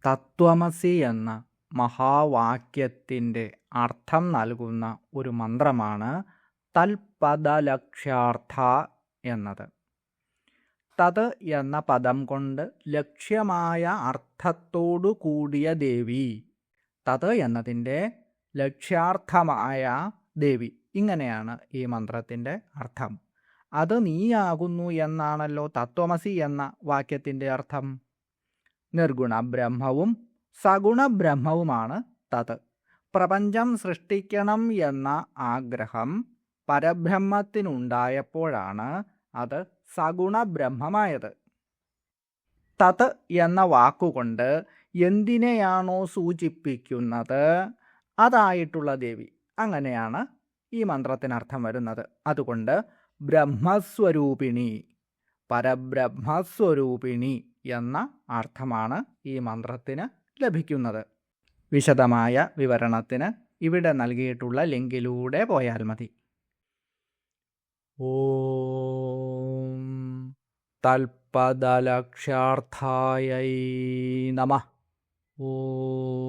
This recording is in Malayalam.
തത്വമസി എന്ന മഹാവാക്യത്തിൻ്റെ അർത്ഥം നൽകുന്ന ഒരു മന്ത്രമാണ് തൽപദലക്ഷ്യാർത്ഥ എന്നത്. തത് എന്ന പദം കൊണ്ട് ലക്ഷ്യമായ അർത്ഥത്തോടു കൂടിയ ദേവി. തത് എന്നതിൻ്റെ ലക്ഷ്യാർത്ഥമായ ദേവി. ഇങ്ങനെയാണ് ഈ മന്ത്രത്തിൻ്റെ അർത്ഥം. അത് നീയാകുന്നു എന്നാണല്ലോ തത്വമസി എന്ന വാക്യത്തിൻ്റെ അർത്ഥം. നിർഗുണ ബ്രഹ്മവും സഗുണ ബ്രഹ്മവുമാണ് തത്. പ്രപഞ്ചം സൃഷ്ടിക്കണം എന്ന ആഗ്രഹം പരബ്രഹ്മത്തിനുണ്ടായപ്പോഴാണ് അത് സഗുണ ബ്രഹ്മമായത്. തത് എന്ന വാക്കുകൊണ്ട് എന്തിനെയാണോ സൂചിപ്പിക്കുന്നത് അതായിട്ടുള്ള ദേവി. അങ്ങനെയാണ് ഈ മന്ത്രത്തിനർത്ഥം വരുന്നത്. അതുകൊണ്ട് ബ്രഹ്മസ്വരൂപിണി, പരബ്രഹ്മസ്വരൂപിണി എന്ന അർത്ഥമാണ് ഈ മന്ത്രത്തിന് ലഭിക്കുന്നത്. വിശദമായ വിവരണത്തിന് ഇവിടെ നൽകിയിട്ടുള്ള ലിങ്കിലൂടെ പോയാൽ മതി. ഓം തൽപദലക്ഷ്യാർത്ഥായൈ നമഃ. ഓം